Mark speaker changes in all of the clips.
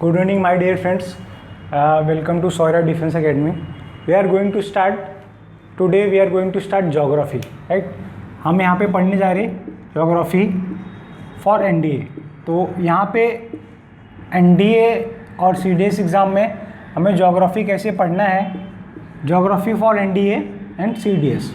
Speaker 1: Good evening, my dear friends. Welcome to Saurya Defense Academy. We are going to start today. We are going to start geography, right? हम यहाँ पे पढ़ने जा रहे हैं geography for NDA. तो यहाँ पे NDA और CDS एग्ज़ाम में हमें geography कैसे पढ़ना है, geography for NDA and CDS,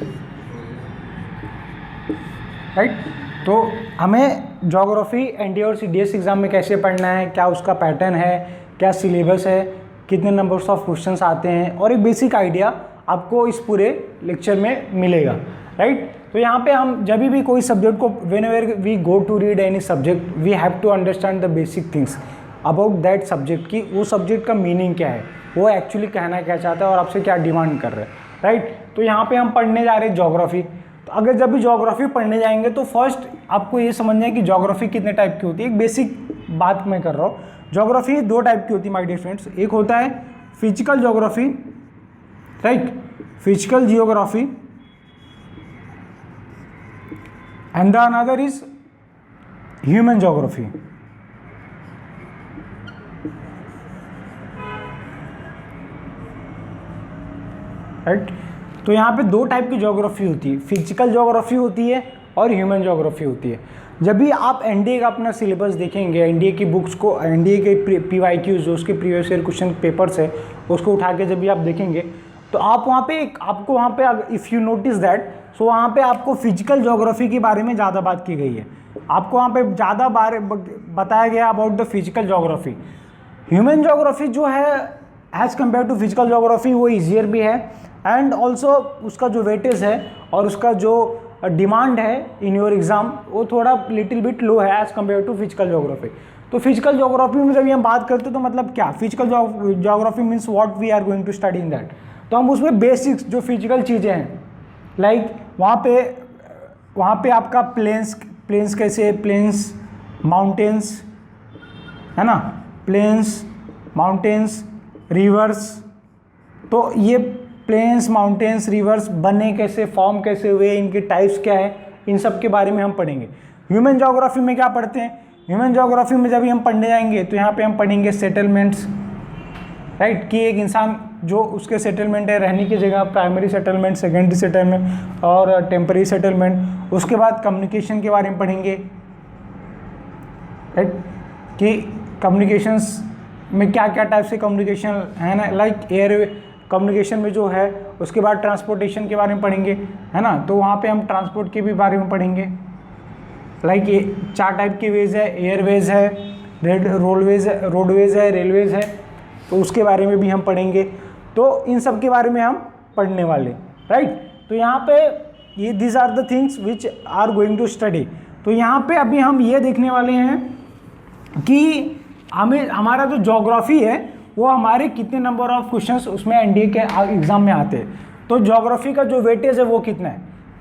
Speaker 1: right? तो हमें ज्योग्राफी एनडीए और सीडीएस एग्ज़ाम में कैसे पढ़ना है, क्या उसका पैटर्न है, क्या सिलेबस है, कितने नंबर्स ऑफ क्वेश्चंस आते हैं, और एक बेसिक आइडिया आपको इस पूरे लेक्चर में मिलेगा, राइट? तो यहाँ पे हम जब भी कोई सब्जेक्ट को whenever we go to read any subject we have to understand the basic things about that subject की वो सब्जेक्ट का मीनिंग क्या है, वो एक्चुअली कहना क्या चाहता है और आपसे क्या डिमांड कर रहा है, राइट? तो यहाँ पर हम पढ़ने जा रहे हैं ज्योग्राफी। तो अगर जब भी ज्योग्राफी पढ़ने जाएंगे तो फर्स्ट आपको ये समझना है कि ज्योग्राफी कितने टाइप की होती है। एक बेसिक बात मैं कर रहा हूँ, ज्योग्राफी दो टाइप की होती है माय डियर फ्रेंड्स। एक होता है physical geography, right, physical geography, and the another is human geography. Right, तो यहाँ पे दो टाइप की ज्योग्राफी होती है, फिजिकल ज्योग्राफी होती है और ह्यूमन ज्योग्राफी होती है। जब भी आप एनडीए का अपना सिलेबस देखेंगे, एनडीए की बुक्स को, एनडीए के पीवाईक्यूज जो उसके प्रीवियस ईयर क्वेश्चन पेपर्स है उसको उठा के जब भी आप देखेंगे तो आप वहाँ पे आपको वहाँ पे if you notice that so वहाँ पे आपको फिजिकल ज्योग्राफी के बारे में ज़्यादा बात की गई है, आपको वहाँ पे ज़्यादा बताया गया about the physical geography. Human geography जो है as compare to physical geography वो ईजियर भी है एंड ऑल्सो उसका जो वेटेज है और उसका जो डिमांड है इन योर एग्ज़ाम वो थोड़ा लिटिल बिट लो है as compare to physical geography. तो फिजिकल ज्योग्राफी में जब हम बात करते हैं तो मतलब क्या, physical geography means what we are going to study in that. तो हम उसमें बेसिक्स जो फिजिकल चीज़ें हैं लाइक वहाँ पे आपका प्लेन्स कैसे, प्लेन्स, माउंटेन्स, है ना, प्लेन्स, माउंटेन्स, रिवर्स, तो ये प्लेन्स, माउंटेन्स, रिवर्स बने कैसे, फॉर्म कैसे हुए, इनके टाइप्स क्या है, इन सब के बारे में हम पढ़ेंगे। ह्यूमन ज्योग्राफी में क्या पढ़ते हैं, ह्यूमन ज्योग्राफी में जब हम पढ़ने जाएंगे तो यहाँ पे हम पढ़ेंगे सेटलमेंट्स, राइट, कि एक इंसान जो उसके सेटलमेंट है, रहने की जगह, प्राइमरी सेटलमेंट, सेकेंडरी सेटलमेंट और टेम्पररी सेटलमेंट। उसके बाद कम्युनिकेशन के बारे में पढ़ेंगे, राइट, कि कम्युनिकेशंस में क्या क्या टाइप से कम्युनिकेशन है ना, लाइक एयर कम्युनिकेशन में जो है। उसके बाद ट्रांसपोर्टेशन के बारे में पढ़ेंगे, है ना, तो वहाँ पे हम ट्रांसपोर्ट के भी बारे में पढ़ेंगे, लाइक ये 4 टाइप के वेज है, एयरवेज है, रोडवेज है, रेलवेज है, तो उसके बारे में भी हम पढ़ेंगे। तो इन सब के बारे में हम पढ़ने वाले, राइट। तो यहाँ पे ये this are the things which are going to study. तो यहाँ पे अभी हम ये देखने वाले हैं कि हमारा जो ज्योग्राफी है वो हमारे कितने नंबर ऑफ क्वेश्चंस उसमें एनडीए के एग्जाम में आते हैं। तो ज्योग्राफी का जो वेटेज है वो कितना है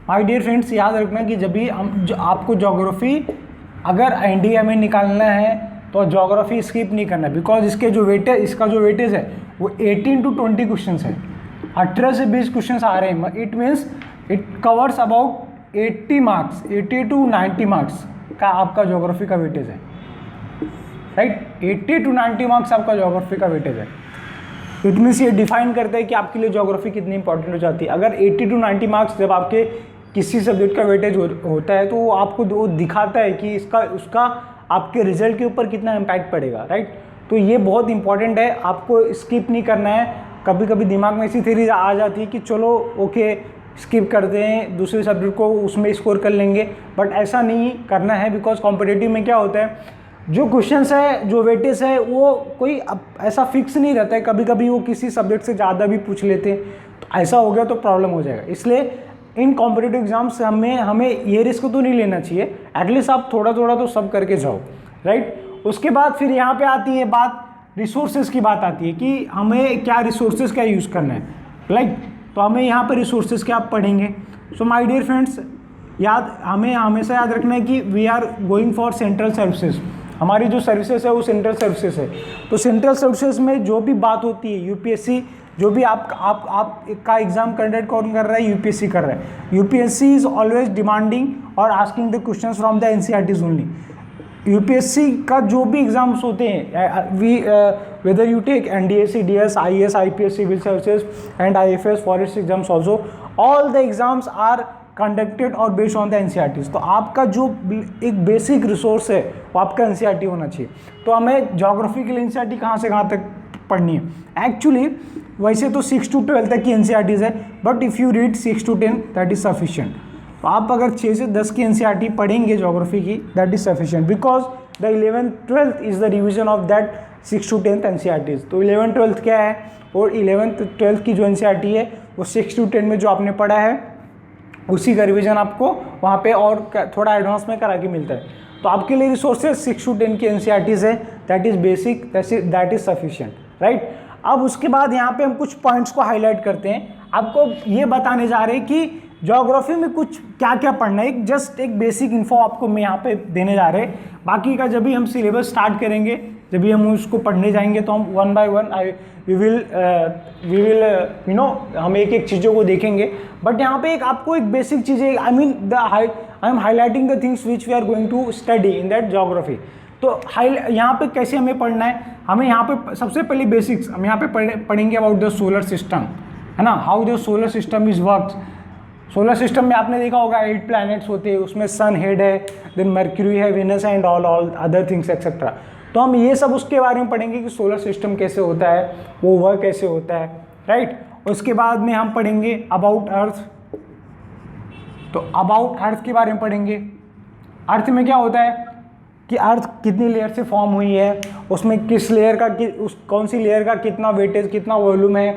Speaker 1: माय डियर फ्रेंड्स, याद रखना कि जब भी आपको ज्योग्राफी अगर एनडीए में निकालना है तो ज्योग्राफी स्किप नहीं करना, बिकॉज इसका जो वेटेज है वो 18 to 20 क्वेश्चन है, 18 से 20 क्वेश्चन आ रहे हैं। It means it covers about 80 marks, 80 to 90 marks का आपका ज्योग्राफी का वेटेज है, राइट, 80 to 90 मार्क्स आपका ज्योग्राफी का वेटेज है। इट मीन्स ये डिफाइन करता है कि आपके लिए ज्योग्राफी कितनी इंपॉर्टेंट हो जाती है। अगर 80 to 90 मार्क्स जब आपके किसी सब्जेक्ट का वेटेज होता है तो वो आपको वो दिखाता है कि उसका आपके रिजल्ट के ऊपर कितना इम्पैक्ट पड़ेगा, राइट। तो ये बहुत इंपॉर्टेंट है, आपको स्किप नहीं करना है। कभी कभी दिमाग में ऐसी थ्योरी आ जाती है कि चलो ओके स्किप करते हैं, दूसरे सब्जेक्ट को उसमें स्कोर कर लेंगे, बट ऐसा नहीं करना है। बिकॉज कॉम्पिटिटिव में क्या होता है, जो क्वेश्चंस है, जो वेटेज है वो कोई ऐसा फिक्स नहीं रहता है, कभी कभी वो किसी सब्जेक्ट से ज़्यादा भी पूछ लेते हैं, तो ऐसा हो गया तो प्रॉब्लम हो जाएगा। इसलिए इन कॉम्पिटिटिव एग्जाम्स हमें ये रिस्क तो नहीं लेना चाहिए, एटलीस्ट आप थोड़ा थोड़ा तो सब करके जाओ, राइट। उसके बाद फिर यहाँ पे आती है बात, रिसोर्सेज की बात आती है कि हमें क्या रिसोर्सेज का यूज़ करना है, राइट। तो हमें यहाँ पर रिसोर्सेज क्या आप पढ़ेंगे। सो माय डियर फ्रेंड्स, हमें हमेशा याद रखना है कि we are going for central services. हमारी जो सर्विसेज है वो सेंट्रल सर्विसेज है। तो सेंट्रल सर्विसेज में जो भी बात होती है, यूपीएससी जो भी आप का एग्जाम कंडक्ट कौन कर रहा है, यूपीएससी कर रहा है। यूपीएससी इज ऑलवेज डिमांडिंग और asking the questions from the NCERTs only. UPSC का जो भी एग्जाम्स होते हैं, whether you take NDSC, DS, IAS, IPS, civil services and IFS, forest exams also, all the exams are conducted और based on the NCERTs. तो आपका जो एक बेसिक रिसोर्स है वो आपका एनसीईआरटी होना चाहिए। तो हमें ज्योग्राफी के लिए एनसीईआरटी कहाँ से कहाँ तक पढ़नी है? एक्चुअली वैसे तो 6 to 12 तक की एनसीईआरटीज है, but if you read 6 to 10 that is sufficient. तो आप अगर 6 से 10 की एनसीईआरटी पढ़ेंगे ज्योग्राफी की, that is sufficient, because the 11th 12th is the revision of that 6 to 10 NCERTs. तो 11th 12th क्या है, और 11th 12th की जो एनसीईआरटी है वो 6 to 10 में जो आपने पढ़ा है उसी का रिवीजन आपको वहाँ पे और थोड़ा एडवांस में करा के मिलता है। तो आपके लिए रिसोर्सेज 6 to 10 की एनसीईआरटीज है, that is basic, that is sufficient, right. अब उसके बाद यहाँ पे हम कुछ पॉइंट्स को हाईलाइट करते हैं। आपको ये बताने जा रहे हैं कि ज्योग्राफी में कुछ क्या क्या पढ़ना है, एक जस्ट एक बेसिक इन्फो आपको मैं यहाँ पे देने जा रहे हैं। बाकी का जब भी हम सिलेबस स्टार्ट करेंगे, जब भी हम उसको पढ़ने जाएंगे तो हम one by one we will you know हम एक एक चीज़ों को देखेंगे। बट यहाँ पे एक आपको एक बेसिक चीज़ें, I am highlighting the things which we are going to study in that geography. तो यहाँ पे कैसे हमें पढ़ना है, हमें यहाँ पे सबसे पहले बेसिक्स हम यहाँ पे पढ़ेंगे अबाउट द सोलर सिस्टम, है ना, how the solar system is works. Solar system में आपने देखा होगा 8 प्लैनेट्स होते हैं, उसमें सन हेड है, देन मर्क्यूरी है, वेनस है and all other things etcetera. तो हम ये सब उसके बारे में पढ़ेंगे कि सोलर सिस्टम कैसे होता है, वो वर्क कैसे होता है, राइट। उसके बाद में हम पढ़ेंगे अबाउट अर्थ। तो अबाउट अर्थ के बारे में पढ़ेंगे। अर्थ में क्या होता है कि अर्थ कितनी लेयर से फॉर्म हुई है, उसमें किस लेयर का कौन सी लेयर का कितना वेटेज, कितना वॉल्यूम है,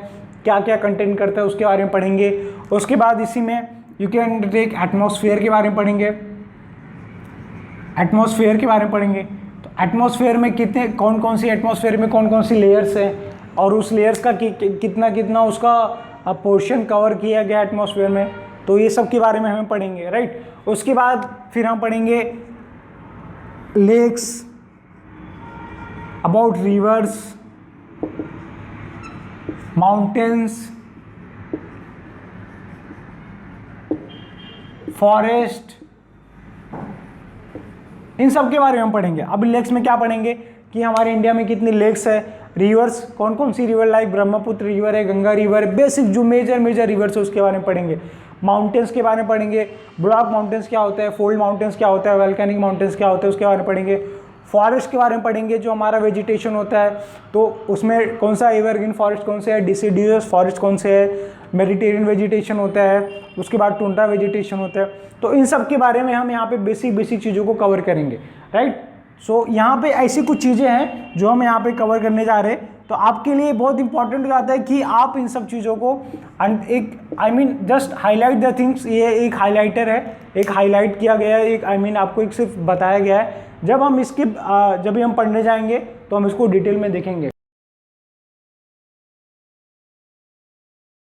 Speaker 1: क्या क्या कंटेंट करता है, उसके बारे में पढ़ेंगे। उसके बाद इसी में यू कैन टेक एटमॉस्फेयर के बारे में पढ़ेंगे। एटमॉस्फेयर के बारे में पढ़ेंगे तो एटमॉस्फेयर में कितने कौन सी एटमॉस्फेयर में कौन सी लेयर्स हैं, और उस लेयर्स का कितना उसका पोर्शन कवर किया गया एटमॉस्फेयर में। तो ये सब के बारे में हम पढ़ेंगे, राइट। उसके बाद फिर हम पढ़ेंगे lakes, about rivers, mountains, forest, इन सब के बारे में हम पढ़ेंगे। अब लेक्स में क्या पढ़ेंगे कि हमारे इंडिया में कितनी लेक्स है, रिवर्स कौन सी रिवर, लाइक ब्रह्मपुत्र रिवर है, गंगा रिवर है, बेसिक जो मेजर रिवर्स है उसके बारे में पढ़ेंगे। माउंटेन्स के बारे में पढ़ेंगे, ब्लॉक माउंटेन्स क्या होता है, फोल्ड माउंटेन्स क्या होता है, वोल्केनिक माउंटेन्स क्या होता है, उसके बारे में पढ़ेंगे। फॉरेस्ट के बारे में पढ़ेंगे, जो हमारा वेजिटेशन होता है, तो उसमें कौन सा एवरग्रीन फॉरेस्ट कौन से है, डिसीडियस फॉरेस्ट कौन से है, मेडिटेरियन वेजिटेशन होता है, उसके बाद टुंड्रा वेजिटेशन होता है। तो इन सब के बारे में हम यहाँ पे बेसिक चीज़ों को कवर करेंगे, राइट। सो यहाँ पे ऐसी कुछ चीज़ें हैं जो हम यहाँ पे कवर करने जा रहे हैं। तो आपके लिए बहुत इंपॉर्टेंट हो जाता है कि आप इन सब चीज़ों को एक जस्ट हाईलाइट द थिंग्स। ये एक हाईलाइटर है, एक हाईलाइट किया गया है, एक आपको एक सिर्फ बताया गया है। जब हम इसके जब भी हम पढ़ने जाएंगे तो हम इसको डिटेल में देखेंगे।